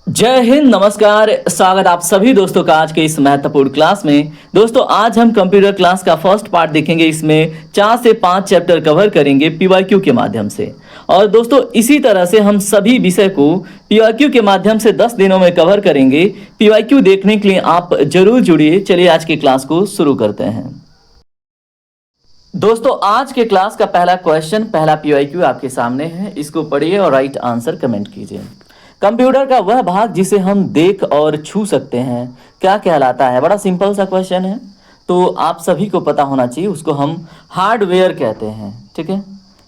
जय हिंद, नमस्कार। स्वागत आप सभी दोस्तों का आज के इस महत्वपूर्ण क्लास में। दोस्तों आज हम कंप्यूटर क्लास का फर्स्ट पार्ट देखेंगे। इसमें 4 से 5 चैप्टर कवर करेंगे पीवाईक्यू के माध्यम से। और दोस्तों इसी तरह से हम सभी विषय को पीवाईक्यू के माध्यम से 10 दिनों में कवर करेंगे। पीवाईक्यू देखने के लिए आप जरूर जुड़िए। चलिए आज की क्लास को शुरू करते हैं। दोस्तों आज के क्लास का पहला क्वेश्चन, पहला पीवाईक्यू आपके सामने है। इसको पढ़िए और राइट आंसर कमेंट कीजिए। कंप्यूटर का वह भाग जिसे हम देख और छू सकते हैं क्या कहलाता है? बड़ा सिंपल सा क्वेश्चन है, तो आप सभी को पता होना चाहिए। उसको हम हार्डवेयर कहते हैं, ठीक है।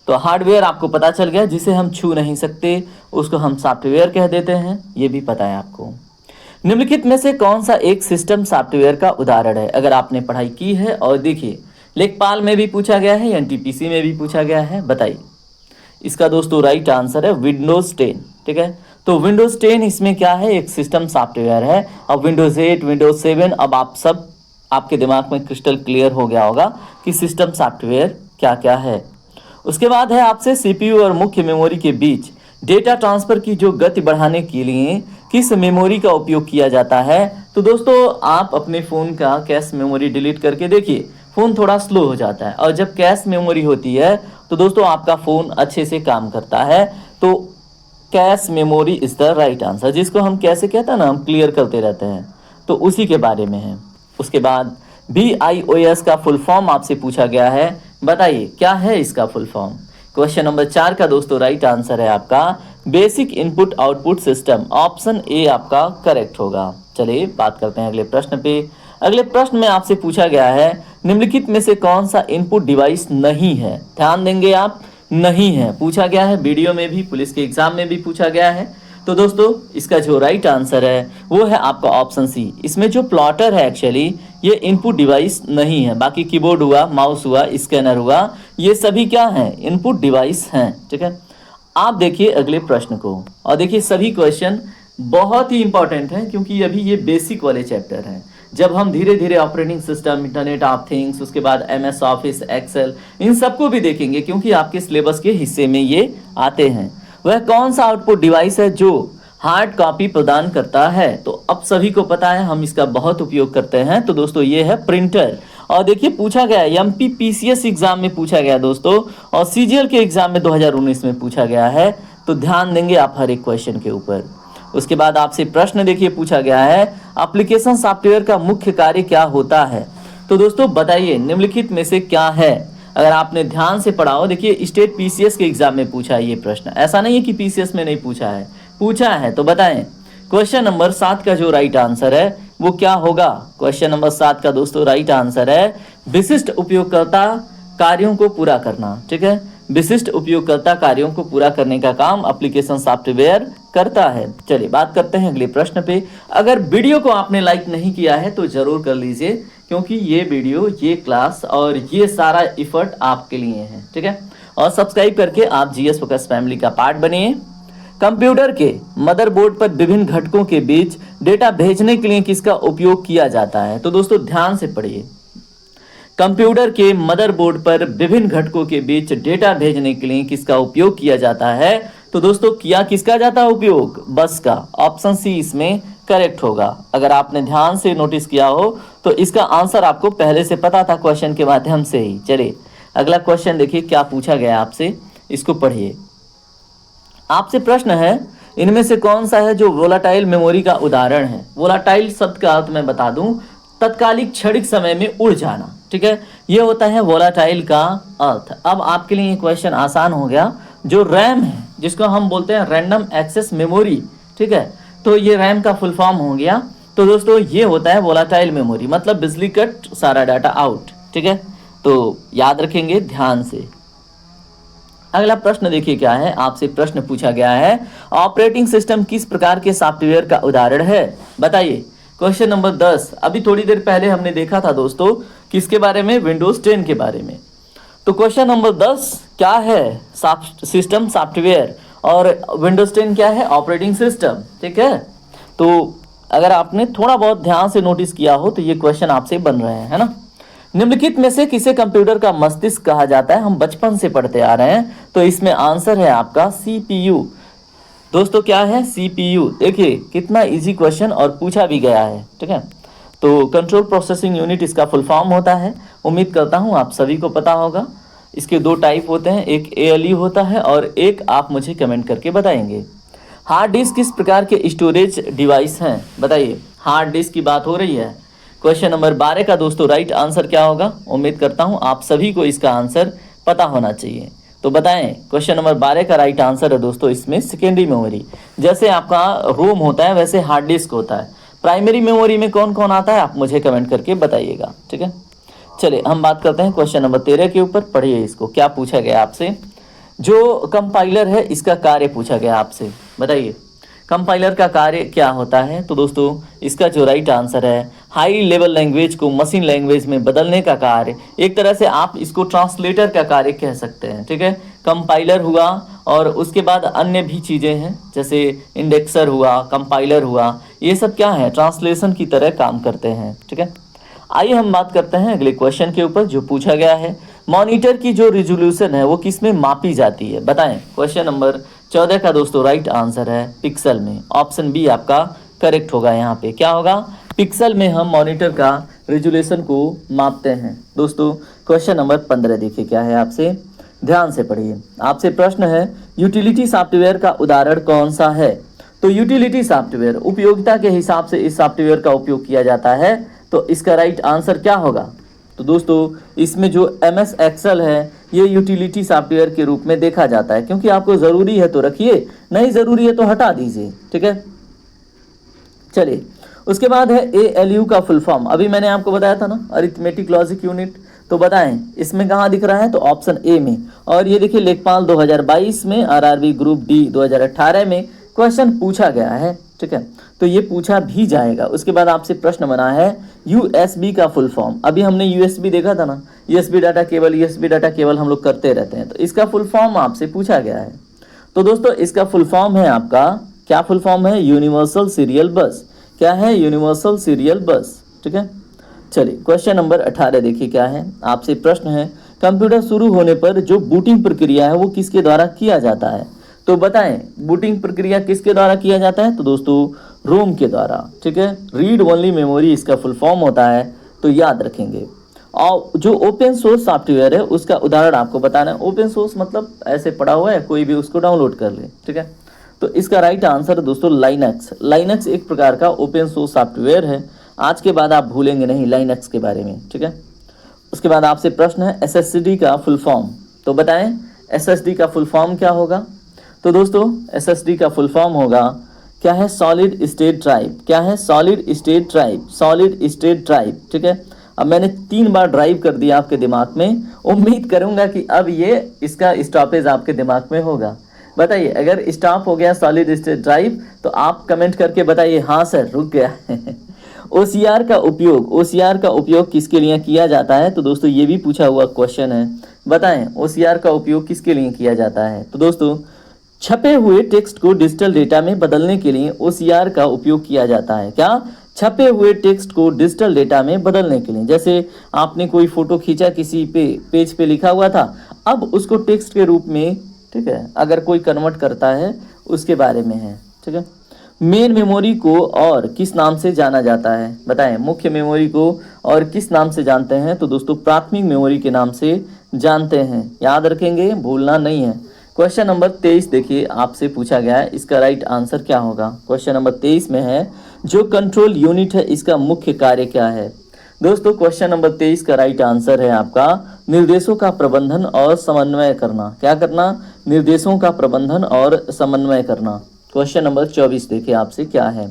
तो हार्डवेयर आपको पता चल गया। जिसे हम छू नहीं सकते उसको हम सॉफ्टवेयर कह देते हैं, ये भी पता है आपको। निम्नलिखित में से कौन सा एक सिस्टम सॉफ्टवेयर का उदाहरण है? अगर आपने पढ़ाई की है और देखिए लेखपाल में भी पूछा गया है, एनटीपीसी में भी पूछा गया है, बताइए। इसका दोस्तों राइट आंसर है विंडोज 10, ठीक है। तो विंडोज 10 इसमें क्या है? एक सिस्टम सॉफ्टवेयर है। अब विंडोज 8, विंडोज 7, अब आपके दिमाग में क्रिस्टल क्लियर हो गया होगा कि सिस्टम सॉफ्टवेयर क्या क्या है। उसके बाद है आपसे सीपीयू और मुख्य मेमोरी के बीच डेटा ट्रांसफर की जो गति बढ़ाने के लिए किस मेमोरी का उपयोग किया जाता है? तो दोस्तों आप अपने फ़ोन का कैश मेमोरी डिलीट करके देखिए, फ़ोन थोड़ा स्लो हो जाता है। और जब कैश मेमोरी होती है तो दोस्तों आपका फ़ोन अच्छे से काम करता है। तो cache memory is the right answer, जिसको हम कैसे कहते हैं ना, हम क्लियर करते रहते हैं, तो उसी के बारे में है। उसके बाद BIOS का फुल फॉर्म आपसे पूछा गया है, बताइए क्या है इसका फुल फॉर्म। क्वेश्चन नंबर 4 का दोस्तों राइट आंसर है आपका basic input output system. Option A आपका करेक्ट होगा। चलिए बात करते हैं अगले प्रश्न पे। अगले प्रश्न में आपसे पूछा गया है निम्नलिखित में से कौन सा इनपुट डिवाइस नहीं है? ध्यान देंगे आप, नहीं है पूछा गया है। वीडियो में भी, पुलिस के एग्जाम में भी पूछा गया है। तो दोस्तों इसका जो राइट आंसर है वो है आपका ऑप्शन सी। इसमें जो प्लॉटर है एक्चुअली ये इनपुट डिवाइस नहीं है। बाकी कीबोर्ड हुआ, माउस हुआ, स्कैनर हुआ, ये सभी क्या हैं? इनपुट डिवाइस हैं, ठीक है। आप देखिए अगले प्रश्न को, और देखिए सभी क्वेश्चन बहुत ही इंपॉर्टेंट हैं क्योंकि अभी ये बेसिक वाले चैप्टर हैं। जब हम धीरे धीरे operating system, internet of things, उसके बाद MS ऑफिस, एक्सेल, इन सबको भी देखेंगे क्योंकि आपके सिलेबस के हिस्से में ये आते हैं। वह कौन सा आउटपुट डिवाइस है जो हार्ड कॉपी प्रदान करता है? तो अब सभी को पता है, हम इसका बहुत उपयोग करते हैं। तो दोस्तों ये है प्रिंटर। और देखिए पूछा गया है MPPCS एग्जाम में पूछा गया दोस्तों, और CGL के एग्जाम में 2019 में पूछा गया है। तो ध्यान देंगे आप हर एक क्वेश्चन के ऊपर। उसके बाद आपसे प्रश्न देखिए पूछा गया है एप्लीकेशन सॉफ्टवेयर का मुख्य कार्य क्या होता है? तो दोस्तों बताइए निम्नलिखित में से क्या है? अगर आपने ध्यान से पढ़ा हो, देखिए स्टेट PCS के एग्जाम में पूछा है ये प्रश्न। ऐसा नहीं है कि PCS में नहीं पूछा है। तो बताएं क्वेश्चन नंबर 7 का जो राइट आंसर है वो क्या होगा? क्वेश्चन नंबर 7 का दोस्तों राइट आंसर है विशिष्ट उपयोगकर्ता कार्यों को पूरा करना, ठीक है। विशिष्ट उपयोगकर्ता कार्यों को पूरा करने का काम एप्लीकेशन सॉफ्टवेयर करता है। चलिए बात करते हैं अगले प्रश्न पे। अगर वीडियो को आपने लाइक नहीं किया है तो जरूर कर लीजिए, क्योंकि ये वीडियो, ये क्लास और ये सारा एफर्ट आपके लिए है, ठीक है। और सब्सक्राइब करके आप GS फोकस फैमिली का पार्ट बनिए। कंप्यूटर के मदरबोर्ड पर विभिन्न घटकों के बीच डेटा भेजने के लिए किसका उपयोग किया जाता है? तो दोस्तों ध्यान से पढ़िए। कंप्यूटर के मदरबोर्ड पर विभिन्न घटकों के बीच डेटा भेजने के लिए किसका उपयोग किया जाता है? तो दोस्तों किया किसका जाता है उपयोग? बस का। ऑप्शन सी इसमें करेक्ट होगा। अगर आपने ध्यान से नोटिस किया हो तो इसका आंसर आपको पहले से पता था क्वेश्चन के माध्यम से ही। चलिए अगला क्वेश्चन देखिए क्या पूछा गया आपसे, इसको पढ़िए। आपसे प्रश्न है इनमें से कौन सा है जो वोलाटाइल मेमोरी का उदाहरण है? वोलाटाइल शब्द का अर्थ मैं बता दूं, तत्कालिक क्षणिक समय में उड़ जाना, ठीक है। ये होता है वोलाटाइल का अर्थ। अब आपके लिए क्वेश्चन आसान हो गया। जो रैम है, जिसको हम बोलते हैं रैंडम एक्सेस मेमोरी, ठीक है, तो ये रैम का फुल फॉर्म हो गया। तो दोस्तों ये होता है वोलाटाइल मेमोरी, मतलब बिजली कट सारा डाटा आउट, ठीक है। तो याद रखेंगे ध्यान से। अगला प्रश्न देखिए क्या है। आपसे प्रश्न पूछा गया है ऑपरेटिंग सिस्टम किस प्रकार के सॉफ्टवेयर का उदाहरण है? बताइए। क्वेश्चन नंबर 10 अभी थोड़ी देर पहले हमने देखा था दोस्तों, किसके बारे में? विंडोज 10 के बारे में। तो क्वेश्चन नंबर 10 क्या है? System software. और विंडोज 10 क्या है? ऑपरेटिंग सिस्टम, ठीक है। तो अगर आपने थोड़ा बहुत ध्यान से नोटिस किया हो तो ये क्वेश्चन आपसे बन रहे हैं, है ना। निम्नलिखित में से किसे कंप्यूटर का मस्तिष्क कहा जाता है? हम बचपन से पढ़ते आ रहे हैं। तो इसमें आंसर है आपका CPU। दोस्तों क्या है CPU। देखिए कितना इजी क्वेश्चन और पूछा भी गया है, ठीक है। तो कंट्रोल प्रोसेसिंग यूनिट इसका फुल फॉर्म होता है। उम्मीद करता हूँ आप सभी को पता होगा। इसके दो टाइप होते हैं, एक ALU होता है और एक आप मुझे कमेंट करके बताएंगे। हार्ड डिस्क किस प्रकार के स्टोरेज डिवाइस हैं, बताइए। हार्ड डिस्क की बात हो रही है। क्वेश्चन नंबर 12 का दोस्तों राइट आंसर क्या होगा। उम्मीद करता हूँ आप सभी को इसका आंसर पता होना चाहिए। तो बताएं, क्वेश्चन नंबर 12 का राइट आंसर है दोस्तों इसमें सेकेंडरी मेमोरी। जैसे आपका रोम होता है वैसे हार्ड डिस्क होता है। प्राइमरी मेमोरी में कौन कौन आता है आप मुझे कमेंट करके बताइएगा, ठीक है। चलिए हम बात करते हैं क्वेश्चन नंबर 13 के ऊपर। पढ़िए इसको, क्या पूछा गया आपसे। जो कंपाइलर है इसका कार्य पूछा गया आपसे, बताइए कंपाइलर का कार्य क्या होता है। तो दोस्तों इसका जो राइट आंसर है, हाई लेवल लैंग्वेज को मशीन लैंग्वेज में बदलने का कार्य। एक तरह से आप इसको ट्रांसलेटर का कार्य कह सकते हैं, ठीक है। कंपाइलर हुआ और उसके बाद अन्य भी चीज़ें हैं, जैसे इंडेक्सर हुआ, कंपाइलर हुआ, ये सब क्या है, ट्रांसलेशन की तरह काम करते हैं, ठीक है। आइए हम बात करते हैं अगले क्वेश्चन के ऊपर जो पूछा गया है। मॉनिटर की जो रिजोल्यूशन है वो किस में मापी जाती है, बताएं। क्वेश्चन नंबर 14 का दोस्तों राइट आंसर है पिक्सल में। ऑप्शन बी आपका करेक्ट होगा। यहाँ पे क्या होगा, पिक्सल में हम मॉनिटर का रिजोल्यूशन को मापते हैं। दोस्तों क्वेश्चन नंबर 15 देखिए क्या है, आपसे ध्यान से पढ़िए। आपसे प्रश्न है यूटिलिटी सॉफ्टवेयर का उदाहरण कौन सा है। तो यूटिलिटी सॉफ्टवेयर उपयोगिता के हिसाब से इस सॉफ्टवेयर का उपयोग किया जाता है। तो इसका राइट आंसर क्या होगा। तो दोस्तों इसमें जो MS एक्सेल है ये यूटिलिटी सॉफ्टवेयर के रूप में देखा जाता है, क्योंकि आपको ज़रूरी है तो रखिए, नहीं ज़रूरी है तो हटा दीजिए, ठीक है। चलिए उसके बाद है ALU का फुल फॉर्म। अभी मैंने आपको बताया था ना, अरिथमेटिक लॉजिक यूनिट। तो बताएं इसमें कहाँ दिख रहा है, तो ऑप्शन ए में। और ये देखिए लेखपाल 2022 में, RRB ग्रुप D 2018 में क्वेश्चन पूछा गया है, ठीक है। तो ये पूछा भी जाएगा। उसके बाद आपसे प्रश्न बना है USB का फुल फॉर्म। अभी हमने USB देखा था ना, USB डाटा केबल हम लोग करते रहते हैं। तो इसका फुल फॉर्म आपसे पूछा गया है। तो दोस्तों इसका फुल फॉर्म है आपका, क्या फुल फॉर्म है, यूनिवर्सल सीरियल बस। क्या है, यूनिवर्सल सीरियल बस, ठीक है। चलिए क्वेश्चन नंबर 18 देखिए क्या है। आपसे प्रश्न है कंप्यूटर शुरू होने पर जो बूटिंग प्रक्रिया है वो किसके द्वारा किया जाता है। तो बताएं बूटिंग प्रक्रिया किसके द्वारा किया जाता है। तो दोस्तों रोम के द्वारा, ठीक है। रीड ओनली मेमोरी इसका फुल फॉर्म होता है, तो याद रखेंगे। और जो ओपन सोर्स सॉफ्टवेयर है उसका उदाहरण आपको बताना है। ओपन सोर्स मतलब ऐसे पड़ा हुआ है, कोई भी उसको डाउनलोड कर ले, ठीक है। तो इसका राइट आंसर है दोस्तों लाइनक्स। लाइनक्स एक प्रकार का ओपन सोर्स सॉफ्टवेयर है। आज के बाद आप भूलेंगे नहीं लाइनक्स के बारे में, ठीक है। उसके बाद आपसे प्रश्न है SSD का फुल फॉर्म। तो बताएं SSD का फुल फॉर्म क्या होगा। तो दोस्तों SSD का फुल फॉर्म होगा, क्या है, सॉलिड स्टेट ड्राइव। क्या है, solid state drive, solid state drive, ठीक है। अब मैंने 3 बार ड्राइव कर दिया आपके दिमाग में। उम्मीद करूंगा कि अब ये इसका स्टॉपेज आपके दिमाग में होगा। बताइए अगर स्टॉप हो गया सॉलिड स्टेट ड्राइव तो आप कमेंट करके बताइए हाँ सर रुक गया। OCR का उपयोग किसके लिए किया जाता है। तो दोस्तों ये भी पूछा हुआ क्वेश्चन है। बताएं OCR का उपयोग किसके लिए किया जाता है। तो दोस्तों छपे हुए टेक्स्ट को डिजिटल डेटा में बदलने के लिए OCR का उपयोग किया जाता है। क्या, छपे हुए टेक्स्ट को डिजिटल डेटा में बदलने के लिए। जैसे आपने कोई फोटो खींचा, किसी पेज पे लिखा हुआ था, अब उसको टेक्स्ट के रूप में, ठीक है, अगर कोई कन्वर्ट करता है उसके बारे में है, ठीक है। मेन मेमोरी को और किस नाम से जाना जाता है। बताएं मुख्य मेमोरी को और किस नाम से जानते हैं। तो दोस्तों प्राथमिक मेमोरी के नाम से जानते हैं, याद रखेंगे, भूलना नहीं है। क्वेश्चन नंबर 23 देखिए आपसे पूछा गया है, इसका राइट आंसर क्या होगा। क्वेश्चन नंबर 23 में है जो कंट्रोल यूनिट है इसका मुख्य कार्य क्या है। दोस्तों क्वेश्चन नंबर 23 का राइट आंसर है आपका निर्देशों का प्रबंधन और समन्वय करना। क्या करना, निर्देशों का प्रबंधन और समन्वय करना। क्वेश्चन नंबर 24 देखिए आपसे क्या है,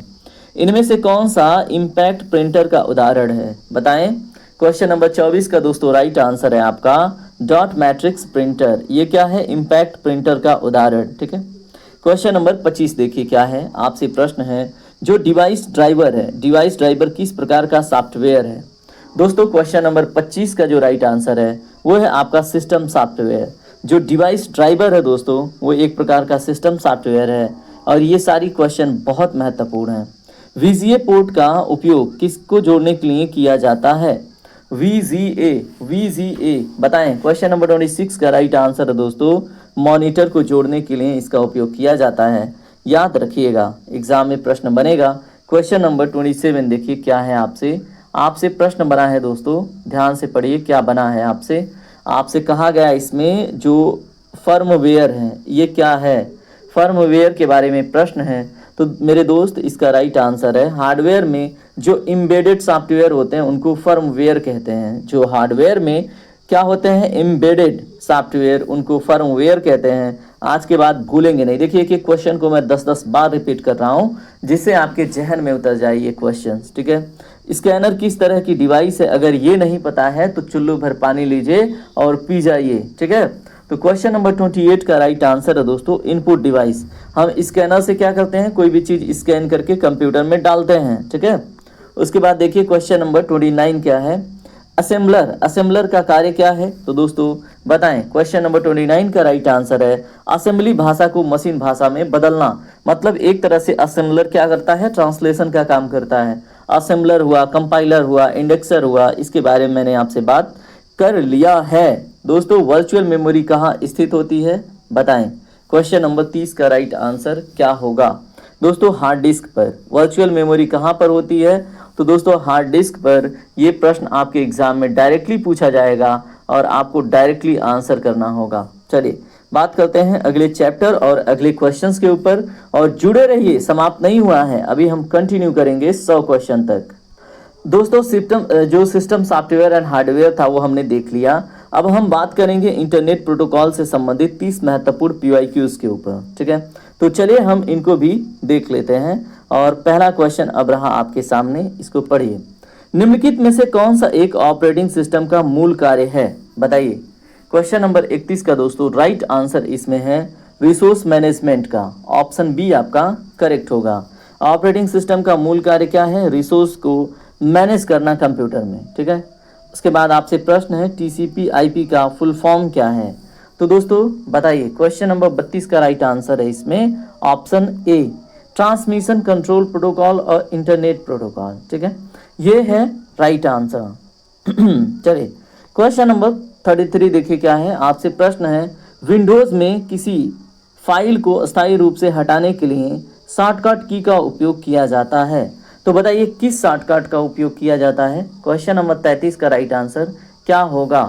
इनमें से कौन सा इम्पैक्ट प्रिंटर का उदाहरण है। बताएं क्वेश्चन नंबर 24 का दोस्तों राइट आंसर है आपका डॉट मैट्रिक्स प्रिंटर। ये क्या है, इम्पैक्ट प्रिंटर का उदाहरण, ठीक है। क्वेश्चन नंबर 25 देखिए क्या है। आपसे प्रश्न है जो डिवाइस ड्राइवर है, डिवाइस ड्राइवर किस प्रकार का सॉफ्टवेयर है। दोस्तों क्वेश्चन नंबर 25 का जो राइट आंसर है वो है आपका सिस्टम सॉफ्टवेयर। जो डिवाइस ड्राइवर है दोस्तों वो एक प्रकार का सिस्टम सॉफ्टवेयर है। और ये सारी क्वेश्चन बहुत महत्वपूर्ण हैं। VGA पोर्ट का उपयोग किसको जोड़ने के लिए किया जाता है। VGA बताएं। क्वेश्चन नंबर 26 का राइट आंसर है दोस्तों मॉनिटर को जोड़ने के लिए इसका उपयोग किया जाता है। याद रखिएगा, एग्जाम में प्रश्न बनेगा। क्वेश्चन नंबर 27 देखिए क्या है आपसे प्रश्न बना है दोस्तों, ध्यान से पढ़िए क्या बना है आपसे कहा गया इसमें जो फर्मवेयर है ये क्या है, फर्मवेयर के बारे में प्रश्न है। तो मेरे दोस्त इसका राइट आंसर है हार्डवेयर में जो एम्बेडेड सॉफ्टवेयर होते हैं उनको फर्मवेयर कहते हैं। जो हार्डवेयर में क्या होते हैं एम्बेडेड सॉफ्टवेयर उनको फर्मवेयर कहते हैं। आज के बाद भूलेंगे नहीं। देखिए कि क्वेश्चन को मैं 10-10 बार रिपीट कर रहा हूँ जिससे आपके जहन में उतर जाए ये क्वेश्चन, ठीक है। स्कैनर किस तरह की डिवाइस है, अगर ये नहीं पता है तो चुल्लू भर पानी लीजिए और पी जाइए, ठीक है। तो क्वेश्चन नंबर 28 का राइट आंसर है दोस्तों इनपुट डिवाइस। हम स्कैनर से क्या करते हैं, कोई भी चीज़ स्कैन करके कंप्यूटर में डालते हैं, ठीक है। उसके बाद देखिए क्वेश्चन नंबर 29 क्या है, असेंबलर का कार्य क्या है। तो दोस्तों बताएं, क्वेश्चन नंबर 29 का राइट आंसर है असेंबली भाषा को मशीन भाषा में बदलना। मतलब एक तरह से असेंबलर क्या करता है, ट्रांसलेशन का काम करता है। असेंबलर हुआ, कंपाइलर हुआ, इंडेक्सर हुआ, इसके बारे में मैंने आपसे बात कर लिया है। दोस्तों वर्चुअल मेमोरी कहाँ स्थित होती है बताएं। क्वेश्चन नंबर 30 का राइट आंसर क्या होगा। दोस्तों हार्ड डिस्क पर वर्चुअल मेमोरी कहाँ पर होती है। तो दोस्तों हार्ड डिस्क पर ये प्रश्न आपके एग्जाम में डायरेक्टली पूछा जाएगा और आपको डायरेक्टली आंसर करना होगा। चलिए बात करते हैं अगले चैप्टर और अगले क्वेश्चंस के ऊपर, और जुड़े रहिए, समाप्त नहीं हुआ है, अभी हम कंटिन्यू करेंगे 100 क्वेश्चन तक। दोस्तों सिस्टम सॉफ्टवेयर एंड हार्डवेयर था वो हमने देख लिया। अब हम बात करेंगे इंटरनेट प्रोटोकॉल से संबंधित 30 महत्वपूर्ण PYQs के ऊपर, ठीक है। तो चलिए हम इनको भी देख लेते हैं। और पहला क्वेश्चन अब रहा आपके सामने, इसको पढ़िए। निम्नलिखित में से कौन सा एक ऑपरेटिंग सिस्टम का मूल कार्य है बताइए। क्वेश्चन नंबर 31 का दोस्तों राइट आंसर इसमें है रिसोर्स मैनेजमेंट का, ऑप्शन बी आपका करेक्ट होगा। ऑपरेटिंग सिस्टम का मूल कार्य क्या है, रिसोर्स को मैनेज करना कंप्यूटर में, ठीक है। उसके बाद आपसे प्रश्न है TCP/IP का फुल फॉर्म क्या है। तो दोस्तों बताइए, क्वेश्चन नंबर 32 का राइट आंसर है इसमें option A transmission control protocol और इंटरनेट प्रोटोकॉल, ठीक है, ये है राइट आंसर। चलिए क्वेश्चन नंबर 33 देखिए क्या है, आपसे प्रश्न है विंडोज में किसी फाइल को अस्थायी रूप से हटाने के लिए शॉर्टकट की का उपयोग किया जाता है। तो बताइए किस शॉर्टकट का उपयोग किया जाता है। क्वेश्चन नंबर 33 का राइट आंसर क्या होगा।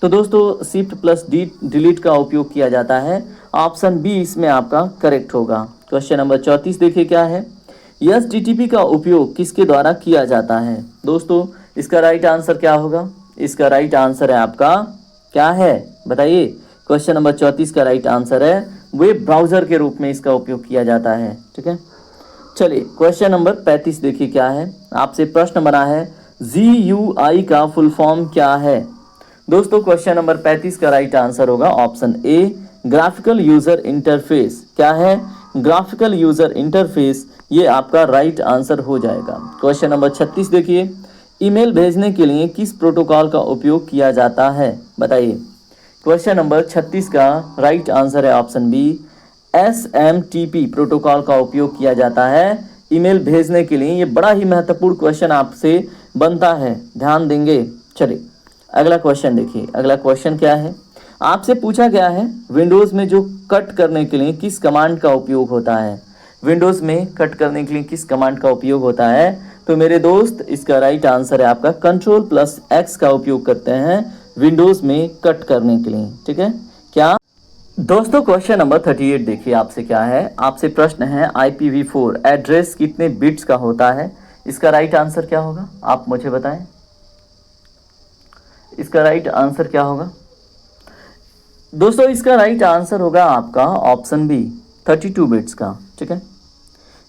तो दोस्तों Shift+D डिलीट का उपयोग किया जाता है, ऑप्शन बी इसमें आपका करेक्ट होगा। क्वेश्चन नंबर 34 देखिए क्या है, HTTP का उपयोग किसके द्वारा किया जाता है। दोस्तों इसका राइट आंसर क्या होगा, इसका राइट आंसर है आपका क्या है बताइए। क्वेश्चन नंबर 34 का राइट आंसर है वेब ब्राउज़र के रूप में इसका उपयोग किया जाता है, ठीक है। चलिए क्वेश्चन नंबर 35 देखिए क्या है, आपसे प्रश्न बना है GUI का फुल फॉर्म क्या है। दोस्तों क्वेश्चन नंबर 35 का राइट आंसर होगा option A graphical user interface. क्या है, ग्राफिकल यूजर इंटरफेस, ये आपका राइट आंसर हो जाएगा। क्वेश्चन नंबर 36 देखिए, ईमेल भेजने के लिए किस प्रोटोकॉल का उपयोग किया जाता है बताइए। क्वेश्चन नंबर 36 का राइट आंसर है ऑप्शन बी SMTP प्रोटोकॉल का उपयोग किया जाता है ईमेल भेजने के लिए। ये बड़ा ही महत्वपूर्ण क्वेश्चन आपसे बनता है, ध्यान देंगे। चलिए अगला क्वेश्चन देखिए, अगला क्वेश्चन क्या है, आपसे पूछा गया है विंडोज़ में जो कट करने के लिए किस कमांड का उपयोग होता है। विंडोज़ में कट करने के लिए किस कमांड का उपयोग होता है। तो मेरे दोस्त इसका राइट आंसर है आपका Ctrl+X का उपयोग करते हैं विंडोज़ में कट करने के लिए, ठीक है। क्या दोस्तों क्वेश्चन नंबर 38 देखिए आपसे क्या है, आपसे प्रश्न है IPv4 एड्रेस कितने बिट्स का होता है। इसका राइट आंसर क्या होगा आप मुझे बताएं, इसका राइट आंसर क्या होगा। दोस्तों इसका राइट आंसर होगा आपका ऑप्शन बी 32 बिट्स का, ठीक है।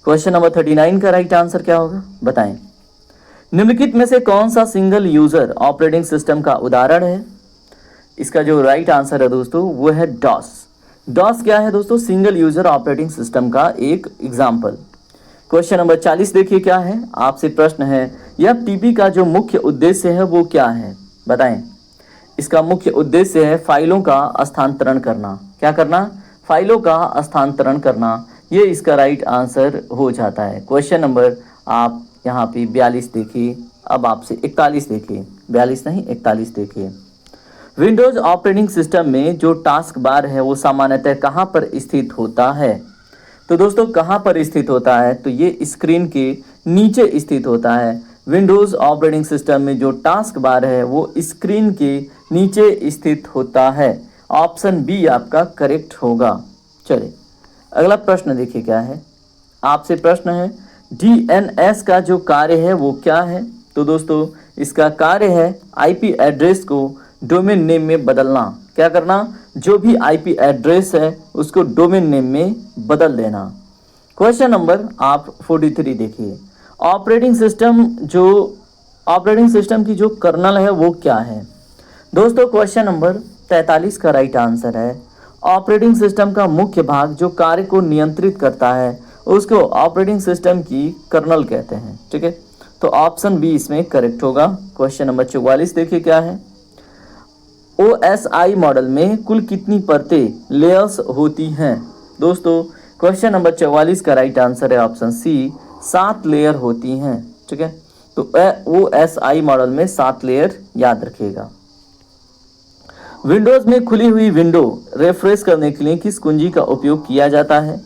क्वेश्चन नंबर 39 का राइट आंसर क्या होगा बताएं। निम्नलिखित में से कौन सा सिंगल यूजर ऑपरेटिंग सिस्टम का उदाहरण है। इसका जो राइट आंसर है दोस्तों वो है डॉस क्या है दोस्तों, सिंगल यूजर ऑपरेटिंग सिस्टम का एक एग्जाम्पल। क्वेश्चन नंबर 40 देखिए क्या है, आपसे प्रश्न है FTP का जो मुख्य उद्देश्य है वो क्या है बताएं। इसका मुख्य उद्देश्य है फाइलों का स्थानांतरण करना। क्या करना, फाइलों का स्थानांतरण करना, ये इसका राइट आंसर हो जाता है। क्वेश्चन नंबर आप यहाँ पे 42 देखिए, अब आपसे 41 देखिए, 42 नहीं 41 देखिए। विंडोज ऑपरेटिंग सिस्टम में जो टास्क बार है वो सामान्यतः कहाँ पर स्थित होता है। तो दोस्तों कहाँ पर स्थित होता है, तो ये स्क्रीन के नीचे स्थित होता है। विंडोज़ ऑपरेटिंग सिस्टम में जो टास्क बार है वो स्क्रीन के नीचे स्थित होता है। ऑप्शन बी आपका करेक्ट होगा। चलिए अगला प्रश्न देखिए क्या है। आपसे प्रश्न है डीएनएस का जो कार्य है वो क्या है। तो दोस्तों इसका कार्य है आईपी एड्रेस को डोमेन नेम में बदलना। क्या करना, जो भी आईपी एड्रेस है उसको डोमेन नेम में बदल देना। क्वेश्चन नंबर आप 43 देखिए। ऑपरेटिंग सिस्टम की जो कर्नल है वो क्या है। दोस्तों क्वेश्चन नंबर 43 का राइट आंसर है ऑपरेटिंग सिस्टम का मुख्य भाग जो कार्य को नियंत्रित करता है उसको ऑपरेटिंग सिस्टम की कर्नल कहते हैं। ठीक है, तो ऑप्शन बी इसमें करेक्ट होगा। क्वेश्चन नंबर 44 देखिए क्या है। OSI मॉडल में कुल कितनी परतें लेयर्स होती हैं। दोस्तों क्वेश्चन नंबर 44 का राइट आंसर है ऑप्शन सी 7 लेयर होती हैं। ठीक है, तो OSI मॉडल में 7 लेयर याद रखिएगा। विंडोज में खुली हुई विंडो रिफ्रेश करने के लिए किस कुंजी का उपयोग किया जाता है।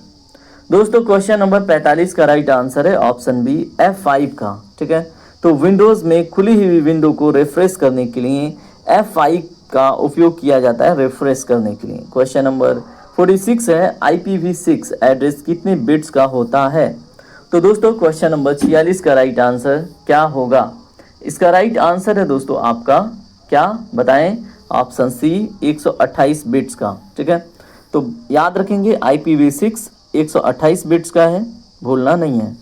दोस्तों क्वेश्चन नंबर 45 का राइट आंसर है ऑप्शन बी F5 का। ठीक है, तो विंडोज में खुली हुई विंडो को रिफ्रेश करने के लिए F5 का उपयोग किया जाता है रिफ्रेश करने के लिए। क्वेश्चन नंबर 46 है IPv6 एड्रेस कितने बिट्स का होता है। तो दोस्तों क्वेश्चन नंबर 46 का राइट आंसर क्या होगा। इसका राइट आंसर है दोस्तों आपका क्या बताएं, ऑप्शन सी 128 बिट्स का। ठीक है, तो याद रखेंगे IPv6 128 बिट्स का है, भूलना नहीं है।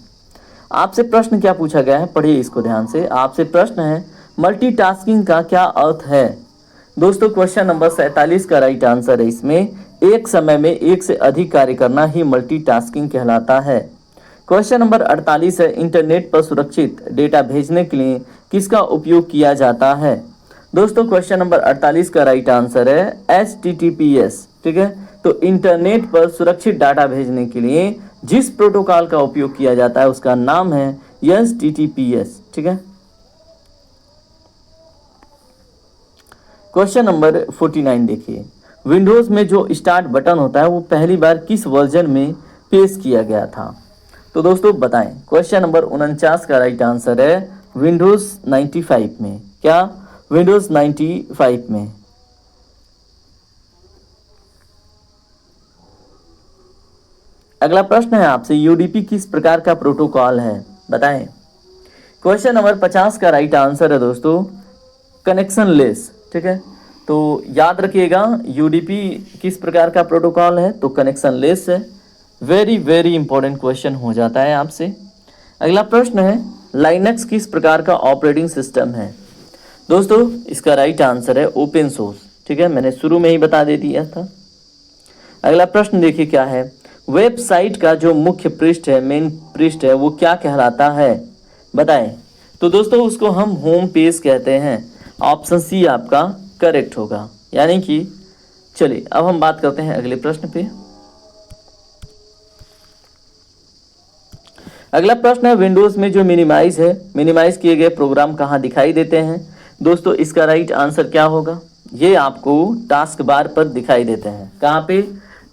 आपसे प्रश्न क्या पूछा गया है, पढ़िए इसको ध्यान से। आपसे प्रश्न है मल्टीटास्किंग का क्या अर्थ है। दोस्तों क्वेश्चन नंबर 47 का राइट आंसर है इसमें एक समय में एक से अधिक कार्य करना ही मल्टीटास्किंग कहलाता है। क्वेश्चन नंबर 48 है इंटरनेट पर सुरक्षित डेटा भेजने के लिए किसका उपयोग किया जाता है। दोस्तों क्वेश्चन नंबर 48 का राइट आंसर है HTTPS। ठीक है, तो इंटरनेट पर सुरक्षित डाटा भेजने के लिए जिस प्रोटोकॉल का उपयोग किया जाता है उसका नाम है HTTPS। ठीक है, क्वेश्चन नंबर 49 देखिए। विंडोज में जो स्टार्ट बटन होता है वो पहली बार किस वर्जन में पेश किया गया था। तो दोस्तों बताएं। क्वेश्चन नंबर 49 का राइट आंसर है विंडोज 95 में। क्या, विंडोज 95 में। अगला प्रश्न है आपसे UDP किस प्रकार का प्रोटोकॉल है, बताएं। क्वेश्चन नंबर 50 का राइट आंसर है दोस्तों कनेक्शन लेस। ठीक है, तो याद रखिएगा UDP किस प्रकार का प्रोटोकॉल है, तो कनेक्शन लेस है। वेरी इंपॉर्टेंट क्वेश्चन हो जाता है आपसे। अगला प्रश्न है लाइनक्स किस प्रकार का ऑपरेटिंग सिस्टम है। दोस्तों इसका राइट आंसर है ओपन सोर्स। ठीक है, मैंने शुरू में ही बता दे दिया था। अगला प्रश्न देखिए क्या है। वेबसाइट का जो मुख्य पृष्ठ है, मेन पृष्ठ है, वो क्या कहलाता है, बताएं। तो दोस्तों उसको हम होम पेज कहते हैं। ऑप्शन सी आपका करेक्ट होगा। यानी कि चलिए अब हम बात करते हैं अगले प्रश्न पे। अगला प्रश्न है विंडोज में जो मिनिमाइज किए गए प्रोग्राम कहाँ दिखाई देते हैं। दोस्तों इसका राइट आंसर क्या होगा, ये आपको टास्क बार पर दिखाई देते हैं। कहाँ पे,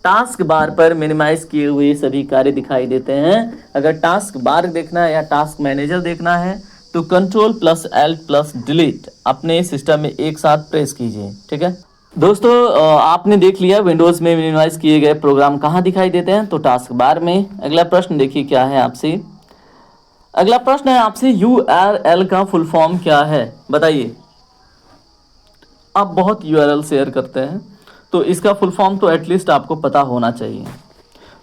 टास्क बार पर मिनिमाइज किए हुए सभी कार्य दिखाई देते हैं। अगर टास्क बार देखना है या टास्क मैनेजर देखना है तो Ctrl+Alt+Delete अपने सिस्टम में एक साथ प्रेस कीजिए। ठीक है दोस्तों, आपने देख लिया विंडोज में मिनिमाइज किए गए प्रोग्राम कहाँ दिखाई देते हैं, तो टास्क बार में। अगला प्रश्न देखिए क्या है आपसे। अगला प्रश्न है आपसे URL का फुल फॉर्म क्या है, बताइए। आप बहुत URL शेयर करते हैं तो इसका फुल फॉर्म तो एटलीस्ट आपको पता होना चाहिए।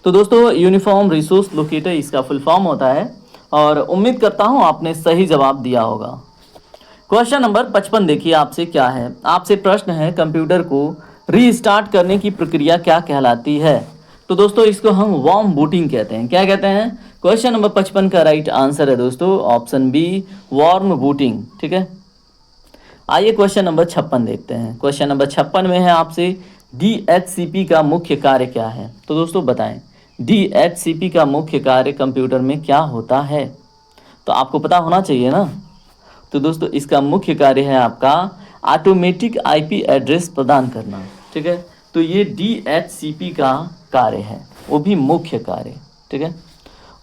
तो दोस्तों यूनिफॉर्म रिसोर्स लोकेटर इसका फुल फॉर्म होता है और उम्मीद करता हूं आपने सही जवाब दिया होगा। क्वेश्चन नंबर 55 देखिए आपसे क्या है। आपसे प्रश्न है कंप्यूटर को रीस्टार्ट करने की प्रक्रिया क्या कहलाती है। तो दोस्तों इसको हम वार्म बूटिंग कहते हैं। क्या कहते हैं, क्वेश्चन नंबर 55 का राइट आंसर है दोस्तों ऑप्शन बी वार्म बूटिंग। ठीक है, आइए क्वेश्चन नंबर 56 देखते हैं। क्वेश्चन नंबर 56 में है आपसे DHCP का मुख्य कार्य क्या है। तो दोस्तों बताएं DHCP का मुख्य कार्य कंप्यूटर में क्या होता है, तो आपको पता होना चाहिए ना। तो दोस्तों इसका मुख्य कार्य है आपका ऑटोमेटिक IP एड्रेस प्रदान करना। ठीक है, तो ये DHCP का कार्य है, वो भी मुख्य कार्य। ठीक है।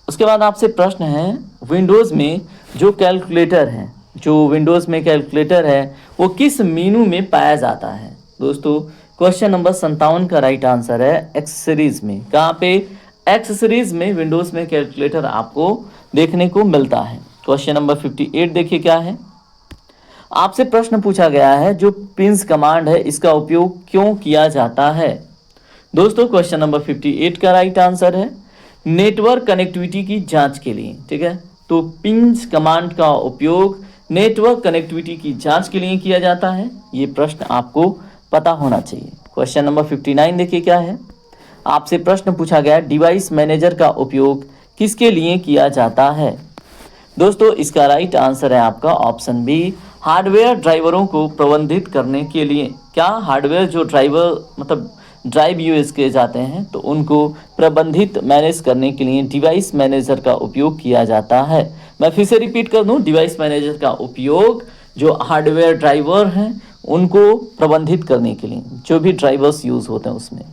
उसके बाद आपसे प्रश्न है, विंडोज़ में जो कैलकुलेटर है, जो विंडोज़ में कैलकुलेटर है वो किस मेनू में पाया जाता है। दोस्तों क्वेश्चन नंबर 57 का राइट आंसर है एक्सेसरीज में। कहाँ पे? एक्सेसरीज में विंडोज़ में कैलकुलेटर आपको देखने को मिलता है। क्वेश्चन नंबर 58 देखिए क्या है। आपसे प्रश्न पूछा गया है, जो पिंस कमांड है इसका उपयोग क्यों किया जाता है। दोस्तों क्वेश्चन नंबर 58 का राइट आंसर है नेटवर्क कनेक्टिविटी की जांच के लिए। ठीक है, तो पिंस कमांड का उपयोग नेटवर्क कनेक्टिविटी की जांच के लिए किया जाता है। ये प्रश्न आपको पता होना चाहिए। क्वेश्चन नंबर 59 देखिए क्या है। आपसे प्रश्न पूछा गया, डिवाइस मैनेजर का उपयोग किसके लिए किया जाता है। दोस्तों इसका राइट आंसर है आपका ऑप्शन बी, हार्डवेयर ड्राइवरों को प्रबंधित करने के लिए। क्या? हार्डवेयर जो ड्राइवर मतलब ड्राइव यूज किए जाते हैं तो उनको प्रबंधित मैनेज करने के लिए डिवाइस मैनेजर का उपयोग किया जाता है। मैं फिर से रिपीट कर दूं, डिवाइस मैनेजर का उपयोग जो हार्डवेयर ड्राइवर हैं उनको प्रबंधित करने के लिए, जो भी ड्राइवर्स यूज़ होते हैं उसमें।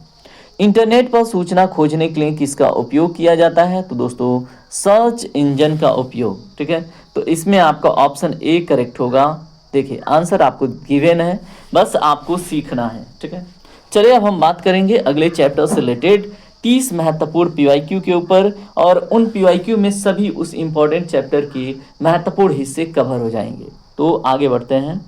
इंटरनेट पर सूचना खोजने के लिए किसका उपयोग किया जाता है। तो दोस्तों सर्च इंजन का उपयोग। ठीक है, तो इसमें आपका ऑप्शन ए करेक्ट होगा। देखिए आंसर आपको गिवन है, बस आपको सीखना है। ठीक है, चलिए अब हम बात करेंगे अगले चैप्टर से रिलेटेड 30 महत्वपूर्ण पीवाईक्यू के ऊपर, और उन पीवाईक्यू में सभी उस इंपॉर्टेंट चैप्टर के महत्वपूर्ण हिस्से कवर हो जाएंगे। तो आगे बढ़ते हैं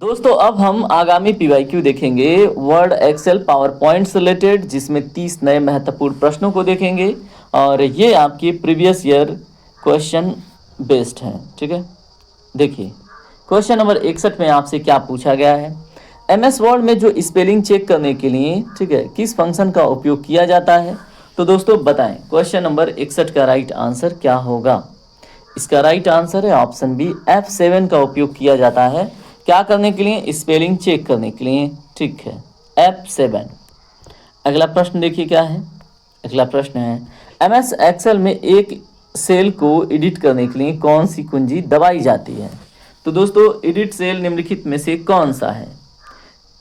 दोस्तों। अब हम आगामी पीवाईक्यू देखेंगे वर्ड एक्सेल पावर पॉइंट से रिलेटेड, जिसमें 30 नए महत्वपूर्ण प्रश्नों को देखेंगे, और ये आपके प्रीवियस ईयर क्वेश्चन बेस्ड हैं। ठीक है, देखिए क्वेश्चन नंबर 61 में आपसे क्या पूछा गया है। एमएस वर्ड में जो स्पेलिंग चेक करने के लिए, ठीक है, किस फंक्शन का उपयोग किया जाता है। तो दोस्तों बताएं क्वेश्चन नंबर 61 का राइट आंसर क्या होगा। इसका राइट आंसर है ऑप्शन बी, F7 का उपयोग किया जाता है। क्या करने के लिए? स्पेलिंग चेक करने के लिए। ठीक है, F7। अगला प्रश्न देखिए क्या है। अगला प्रश्न है, MS एक्सेल में एक सेल को एडिट करने के लिए कौन सी कुंजी दबाई जाती है। तो दोस्तों एडिट सेल निम्नलिखित में से कौन सा है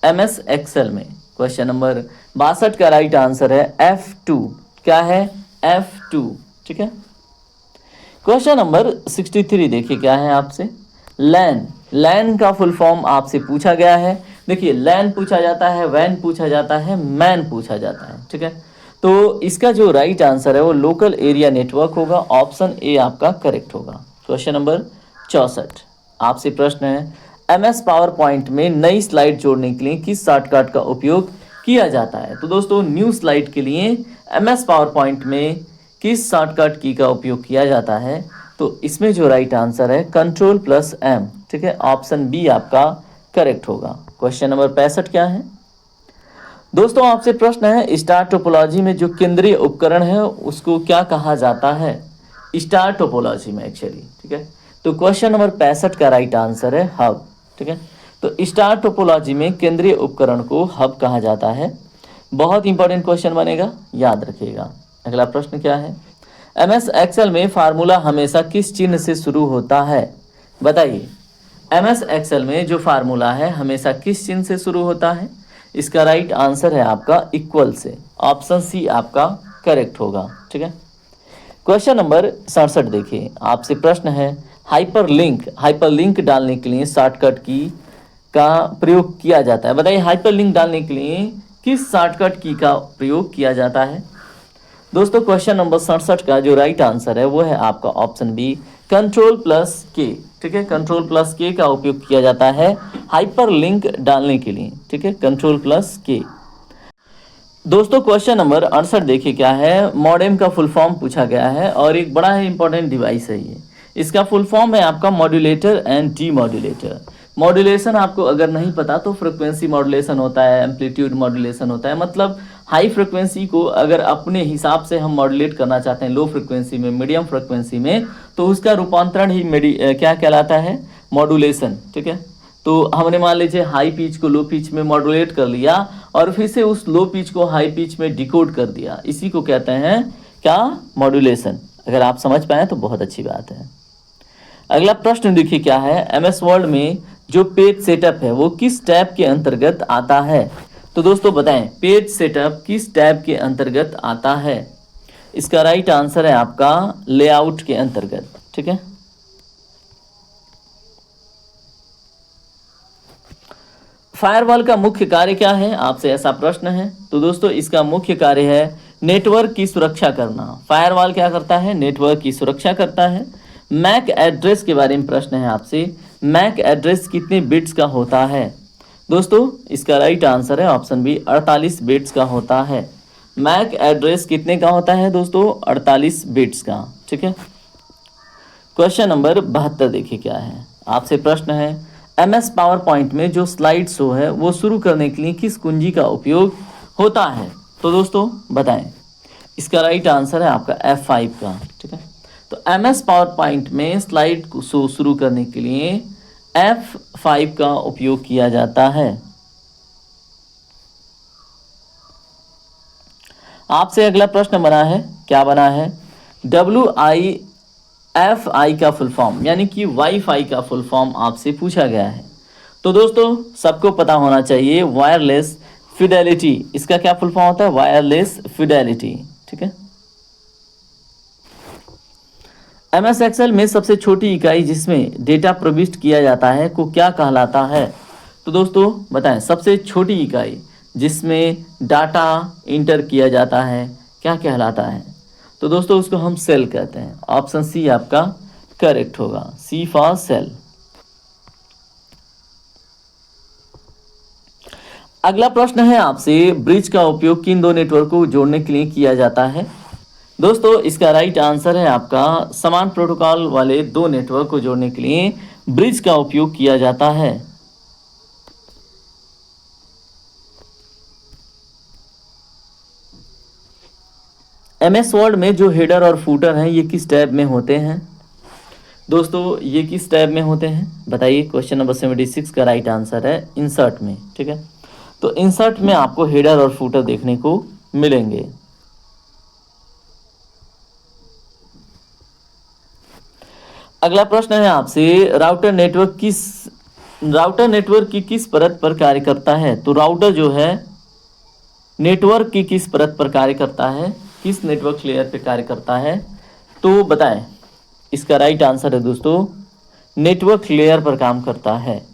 MS एक्सेल में। क्वेश्चन नंबर 62 का राइट आंसर है F2। क्या है? F2। ठीक है, क्वेश्चन नंबर 63 देखिए क्या है आपसे। लैन का फुल फॉर्म आपसे पूछा गया है। देखिए लैन पूछा जाता है, वैन पूछा जाता है, मैन पूछा जाता है। ठीक है, तो इसका जो राइट आंसर है वो लोकल एरिया नेटवर्क होगा। ऑप्शन ए आपका करेक्ट होगा। क्वेश्चन नंबर 64 आपसे प्रश्न है, MS पावर पॉइंट में नई स्लाइड जोड़ने के लिए किस शॉर्टकट का उपयोग किया जाता है। तो दोस्तों न्यू स्लाइड के लिए MS पावर पॉइंट में किस शॉर्टकट की का उपयोग किया जाता है। तो इसमें जो राइट आंसर है Ctrl+M। ठीक है, ऑप्शन बी आपका करेक्ट होगा। क्वेश्चन नंबर 65 क्या है दोस्तों। आपसे प्रश्न है, स्टार टोपोलॉजी में जो केंद्रीय उपकरण है उसको क्या कहा जाता है। स्टार टोपोलॉजी में एक्चुअली। ठीक है, तो क्वेश्चन नंबर 65 का राइट आंसर है हब। ठीक है, तो स्टार टोपोलॉजी में केंद्रीय उपकरण को हब कहा जाता है। बहुत इंपॉर्टेंट क्वेश्चन बनेगा, याद रखिएगा। अगला प्रश्न क्या है, MS एक्सेल में फार्मूला हमेशा किस चिन्ह से शुरू होता है। बताइए MS एक्सेल में जो फार्मूला है हमेशा किस चिन्ह से शुरू होता है। इसका राइट आंसर है आपका इक्वल से। ऑप्शन सी आपका करेक्ट होगा। ठीक है, क्वेश्चन नंबर 67 देखिए। आपसे प्रश्न है, हाइपरलिंक डालने के लिए शॉर्टकट की का प्रयोग किया जाता है। बताइए हाइपरलिंक डालने के लिए किस शॉर्टकट की का प्रयोग किया जाता है। दोस्तों क्वेश्चन नंबर 67 का जो राइट आंसर है वो है आपका ऑप्शन बी, Ctrl+K। ठीक है, Ctrl+K का उपयोग किया जाता है हाइपरलिंक डालने के लिए। ठीक है, Ctrl+K। दोस्तों क्वेश्चन नंबर 68 देखिए क्या है। मॉडेम का फुल फॉर्म पूछा गया है और एक बड़ा ही इंपॉर्टेंट डिवाइस है ये। इसका फुल फॉर्म है आपका मॉड्यूलेटर एंड डीमॉड्यूलेटर। मॉड्यूलेशन आपको अगर नहीं पता तो फ्रिक्वेंसी मॉड्यूलेशन होता है, एम्पलीट्यूड मॉड्यूलेशन होता है। मतलब हाई फ्रिक्वेंसी को अगर अपने हिसाब से हम मॉड्यूलेट करना चाहते हैं लो फ्रिक्वेंसी में, मीडियम फ्रिक्वेंसी में, तो उसका रूपांतरण ही क्या कहलाता है, मॉड्यूलेशन। ठीक है, तो हमने मान लीजिए हाई पिच को लो पिच में मॉड्यूलेट कर लिया और फिर से उस लो पिच को हाई पिच में डिकोड कर दिया, इसी को कहते हैं क्या, मॉड्यूलेशन। अगर आप समझ पाए तो बहुत अच्छी बात है। अगला प्रश्न देखिए क्या है। MS वर्ड में जो पेज सेटअप है वो किस टैब के अंतर्गत आता है। तो दोस्तों बताएं पेज सेटअप किस टैब के अंतर्गत आता है? इसका राइट आंसर है आपका लेआउट के अंतर्गत। ठीक है, फायरवॉल का मुख्य कार्य क्या है? आपसे ऐसा प्रश्न है। तो दोस्तों इसका मुख्य कार्य है नेटवर्क की सुरक्षा करना। फायरवॉल क्या करता है? नेटवर्क की सुरक्षा करता है। मैक एड्रेस के बारे में प्रश्न है आपसे। मैक एड्रेस कितने बिट्स का होता है? दोस्तों इसका राइट आंसर है ऑप्शन बी 48 बिट्स का होता है। मैक एड्रेस कितने का होता है दोस्तों? 48 बिट्स का। ठीक है, क्वेश्चन नंबर 72 देखिए क्या है। आपसे प्रश्न है MS पावर पॉइंट में जो स्लाइड शो है वो शुरू करने के लिए किस कुंजी का उपयोग होता है? तो दोस्तों बताएं, इसका राइट आंसर है आपका F5 का। ठीक है, तो MS पावर पॉइंट में स्लाइड शो शुरू करने के लिए F5 का उपयोग किया जाता है। आपसे अगला प्रश्न बना है, क्या बना है? WIFI का फुल फॉर्म यानी कि वाईफाई का फुल फॉर्म आपसे पूछा गया है। तो दोस्तों सबको पता होना चाहिए वायरलेस फिडेलिटी, इसका क्या फुल फॉर्म होता है? Wireless Fidelity. ठीक है, MS एक्सेल में सबसे छोटी इकाई जिसमें डेटा प्रविष्ट किया जाता है को क्या कहलाता है? तो दोस्तों बताएं, सबसे छोटी इकाई जिसमें डाटा इंटर किया जाता है क्या कहलाता है? तो दोस्तों उसको हम सेल कहते हैं। ऑप्शन सी आपका करेक्ट होगा, सी फॉर सेल। अगला प्रश्न है आपसे, ब्रिज का उपयोग किन दो नेटवर्क को जोड़ने के लिए किया जाता है? दोस्तों इसका राइट आंसर है आपका समान प्रोटोकॉल वाले दो नेटवर्क को जोड़ने के लिए ब्रिज का उपयोग किया जाता है। MS वर्ड में जो हेडर और फूटर हैं ये किस टैब में होते हैं? दोस्तों ये किस टैब में होते हैं बताइए? क्वेश्चन नंबर 76 का राइट आंसर है इंसर्ट में। ठीक है, तो इंसर्ट में आपको हेडर और फूटर देखने को मिलेंगे। अगला प्रश्न है आपसे, राउटर नेटवर्क की किस परत पर कार्य करता है? तो राउटर जो है नेटवर्क की किस परत पर कार्य करता है, किस नेटवर्क लेयर पे कार्य करता है? तो बताएं, इसका राइट आंसर है दोस्तों नेटवर्क लेयर पर काम करता है।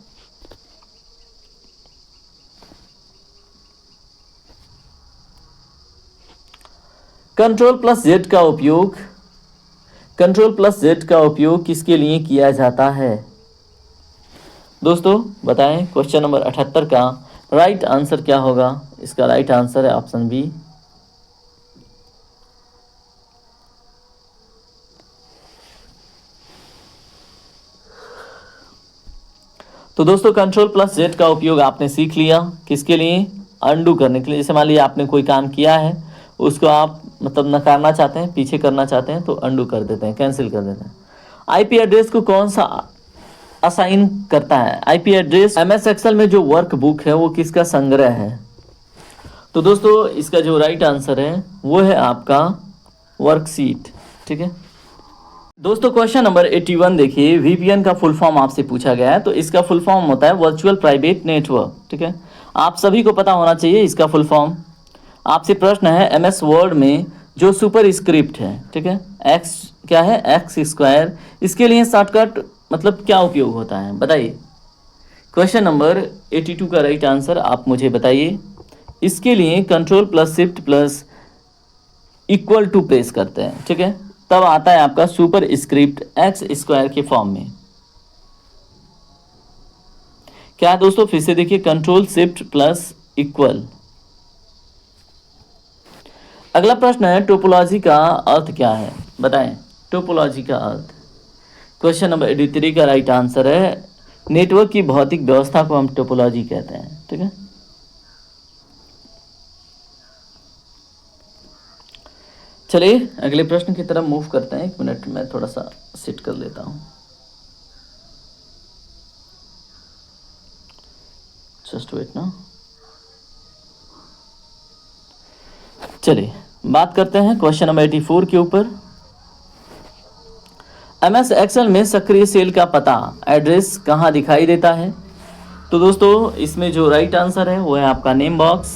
कंट्रोल प्लस जेड का उपयोग किसके लिए किया जाता है? दोस्तों बताएं, क्वेश्चन नंबर 78 का राइट आंसर क्या होगा? इसका राइट आंसर है ऑप्शन बी। तो दोस्तों कंट्रोल प्लस जेड का उपयोग आपने सीख लिया, किसके लिए? अंडू करने के लिए। जैसे मान लीजिए आपने कोई काम किया है, उसको आप मतलब नकारना चाहते हैं, पीछे करना चाहते हैं, तो अंडू कर देते हैं, कैंसिल कर देते हैं। IP एड्रेस को कौन सा असाइन करता है? IP एड्रेस MS एक्सेल में जो वर्क बुक है वो किसका संग्रह है? तो दोस्तों इसका जो राइट आंसर है वो है आपका वर्कशीट। ठीक है, दोस्तों क्वेश्चन नंबर 81 देखिए, VPN का फुल फॉर्म आपसे पूछा गया है। तो इसका फुल फॉर्म होता है वर्चुअल प्राइवेट नेटवर्क। ठीक है, आप सभी को पता होना चाहिए इसका फुल फॉर्म। आपसे प्रश्न है MS वर्ड में जो सुपर स्क्रिप्ट है, ठीक है, एक्स क्या है? X², इसके लिए शॉर्टकट मतलब क्या उपयोग होता है बताइए? क्वेश्चन नंबर 82 का राइट आंसर आप मुझे बताइए। इसके लिए control plus shift plus equal to press करते हैं। ठीक है, तब आता है आपका सुपर स्क्रिप्ट X² के फॉर्म में। क्या दोस्तों? फिर से देखिए, कंट्रोल शिफ्ट प्लस इक्वल। अगला प्रश्न है, टोपोलॉजी का अर्थ क्या है बताएं? टोपोलॉजी का अर्थ, क्वेश्चन नंबर 83 का राइट आंसर है नेटवर्क की भौतिक व्यवस्था को हम टोपोलॉजी कहते हैं। ठीक है, चलिए अगले प्रश्न की तरफ मूव करते हैं। 1 मिनट में थोड़ा सा सेट कर लेता हूं, जस्ट वेट ना। चलिए बात करते हैं क्वेश्चन नंबर 84 के ऊपर। MS एक्सेल में सक्रिय सेल का पता एड्रेस कहाँ दिखाई देता है? तो दोस्तों इसमें जो राइट आंसर है वो है आपका नेम बॉक्स,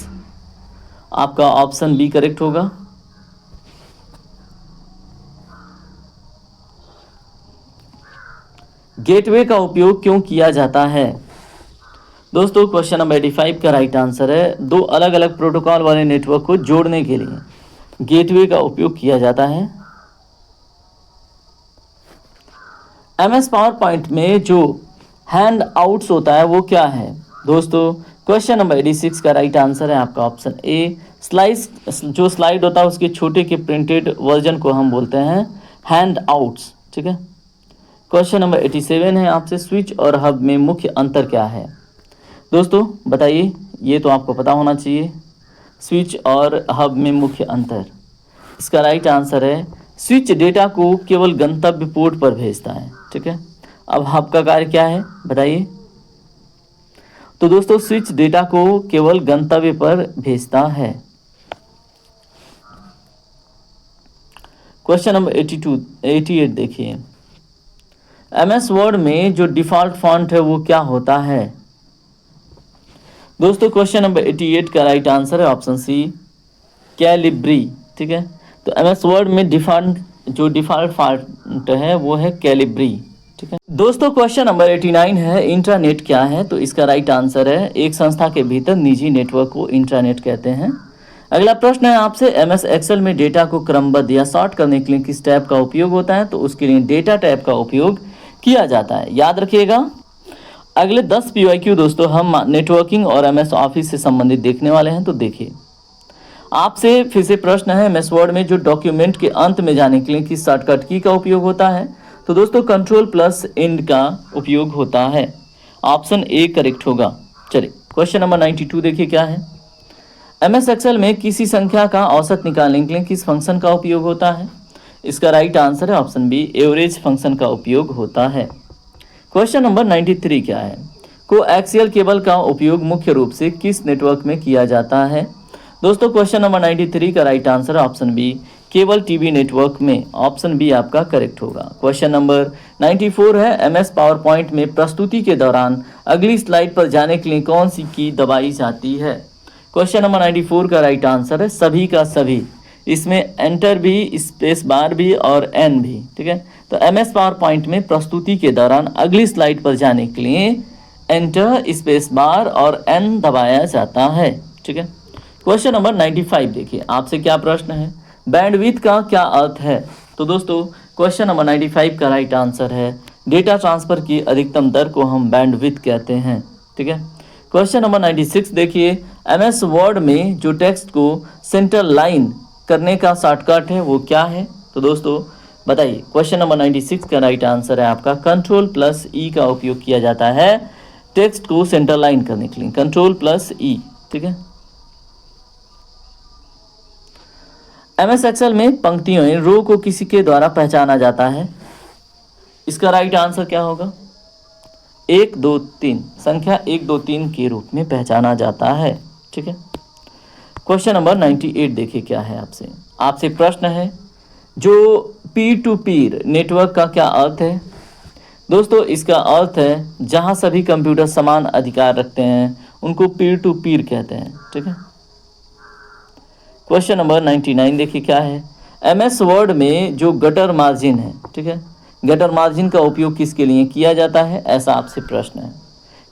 आपका ऑप्शन बी करेक्ट होगा। गेटवे का उपयोग क्यों किया जाता है? दोस्तों क्वेश्चन नंबर 85 का राइट आंसर है दो अलग अलग प्रोटोकॉल वाले नेटवर्क को जोड़ने के लिए गेटवे का उपयोग किया जाता है। MS पावर पॉइंट में जो हैंड आउट्स होता है वो क्या है? दोस्तों क्वेश्चन नंबर 86 का राइट आंसर है आपका ऑप्शन ए स्लाइस। जो स्लाइड होता है उसके छोटे के प्रिंटेड वर्जन को हम बोलते हैं हैंड आउट्स। ठीक है। क्वेश्चन नंबर 87 है आपसे स्विच और हब में मुख्य अंतर क्या है? दोस्तों बताइए, ये तो आपको पता होना चाहिए, स्विच और हब में मुख्य अंतर। इसका राइट आंसर है स्विच डेटा को केवल गंतव्य पोर्ट पर भेजता है। ठीक है। अब हब का कार्य क्या है बताइए? तो दोस्तों स्विच डेटा को केवल गंतव्य पर भेजता है। क्वेश्चन नंबर 88 देखिए, MS वर्ड में जो डिफ़ॉल्ट फॉन्ट है वो क्या होता है? दोस्तों क्वेश्चन नंबर 88 का राइट आंसर है ऑप्शन सी कैलिब्री। ठीक है। तो MS वर्ड में डिफ़ॉल्ट फॉन्ट है वो है कैलिब्री। ठीक है। दोस्तों क्वेश्चन नंबर 89 है इंट्रानेट क्या है? तो इसका राइट आंसर है एक संस्था के भीतर निजी नेटवर्क को इंट्रानेट कहते हैं। अगला प्रश्न है आपसे MS एक्सेल में डेटा को क्रमबद्ध या सॉर्ट करने के लिए किस टैब का उपयोग होता है? तो उसके लिए डेटा टैब का उपयोग किया जाता है, याद रखिएगा। अगले 10 PYQ दोस्तों हम नेटवर्किंग और MS ऑफिस से संबंधित देखने वाले हैं। तो देखिए आपसे फिर से प्रश्न है MS वर्ड में जो डॉक्यूमेंट के अंत में जाने के लिए किस शॉर्टकट की का उपयोग होता है? तो दोस्तों Ctrl+End का उपयोग होता है। ऑप्शन ए करेक्ट होगा। चलिए क्वेश्चन नंबर 92 देखिए क्या है। MS एक्सेल में किसी संख्या का औसत निकालने के लिए किस फंक्शन का उपयोग होता है? इसका राइट आंसर है ऑप्शन बी एवरेज फंक्शन का उपयोग होता है। क्वेश्चन नंबर 93 क्या है? कोएक्सियल केबल का उपयोग मुख्य रूप से किस नेटवर्क में किया जाता है? दोस्तों क्वेश्चन नंबर 93 का राइट आंसर है option B cable TV network में। ऑप्शन बी आपका करेक्ट होगा। क्वेश्चन नंबर 94 है MS पावर पॉइंट में प्रस्तुति के दौरान अगली स्लाइड पर जाने के लिए कौन सी की दबाई जाती है? क्वेश्चन नंबर 94 का राइट आंसर है सभी का सभी। इसमें एंटर भी, स्पेस बार भी और एन भी। ठीक है। तो MS पावर पॉइंट में प्रस्तुति के दौरान अगली स्लाइड पर जाने के लिए एंटर, स्पेस बार और एन दबाया जाता है। ठीक है। क्वेश्चन नंबर 95 देखिए आपसे क्या प्रश्न है, बैंडविड्थ का क्या अर्थ है? तो दोस्तों क्वेश्चन नंबर 95 का राइट आंसर है डेटा ट्रांसफर की अधिकतम दर को हम बैंडविड्थ कहते हैं। ठीक है। क्वेश्चन नंबर 96 देखिए MS वर्ड में जो टेक्स्ट को सेंटर लाइन करने का शॉर्टकट है वो क्या है? तो दोस्तों बताइए, क्वेश्चन नंबर 96 का राइट आंसर है आपका Ctrl+E का उपयोग किया जाता है टेक्स्ट को सेंटर लाइन करने के लिए, Ctrl+E। ठीक है। MS एक्सेल में पंक्तियों रो को किसी के द्वारा पहचाना जाता है? इसका राइट आंसर क्या होगा? 1 2 3, संख्या 1 2 3 के रूप में पहचाना जाता है। ठीक है। क्वेश्चन नंबर 98 देखिए क्या है आपसे प्रश्न है जो पीर टू पीर नेटवर्क का क्या अर्थ है? दोस्तों इसका अर्थ है जहां सभी कंप्यूटर समान अधिकार रखते हैं उनको पीर टू पीर कहते हैं। ठीक है। क्वेश्चन नंबर 99 देखिए क्या है। MS वर्ड में जो गटर मार्जिन है, ठीक है, गटर मार्जिन का उपयोग किसके लिए किया जाता है, ऐसा आपसे प्रश्न है।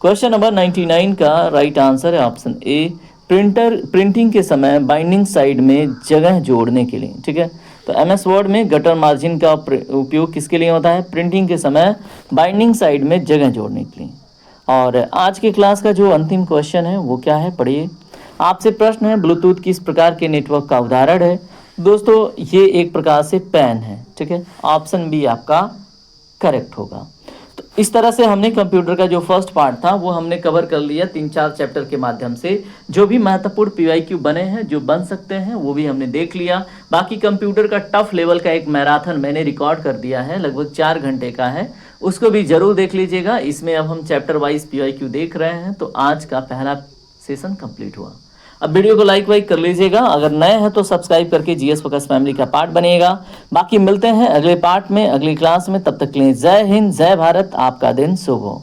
क्वेश्चन नंबर 99 का राइट आंसर है ऑप्शन ए प्रिंटिंग के समय बाइंडिंग साइड में जगह जोड़ने के लिए। ठीक है। तो MS वर्ड में गटर मार्जिन का उपयोग किसके लिए होता है? प्रिंटिंग के समय बाइंडिंग साइड में जगह जोड़ने के लिए। और आज के क्लास का जो अंतिम क्वेश्चन है वो क्या है, पढ़िए। आपसे प्रश्न है ब्लूटूथ किस प्रकार के नेटवर्क का उदाहरण है? दोस्तों ये एक प्रकार से पैन है। ठीक है। ऑप्शन बी आपका करेक्ट होगा। तो इस तरह से हमने कंप्यूटर का जो फर्स्ट पार्ट था वो हमने कवर कर लिया 3-4 चैप्टर के माध्यम से। जो भी महत्वपूर्ण PYQ बने हैं, जो बन सकते हैं, वो भी हमने देख लिया। बाकी कंप्यूटर का टफ लेवल का एक मैराथन मैंने रिकॉर्ड कर दिया है, लगभग 4 घंटे का है, उसको भी जरूर देख लीजिएगा। इसमें अब हम चैप्टर वाइज PYQ देख रहे हैं। तो आज का पहला सेशन कंप्लीट हुआ। अब वीडियो को लाइक कर लीजिएगा। अगर नए हैं तो सब्सक्राइब करके GS फोकस फैमिली का पार्ट बनिएगा। बाकी मिलते हैं अगले पार्ट में, अगली क्लास में। तब तक के लिए जय हिंद, जय भारत। आपका दिन शुभ हो।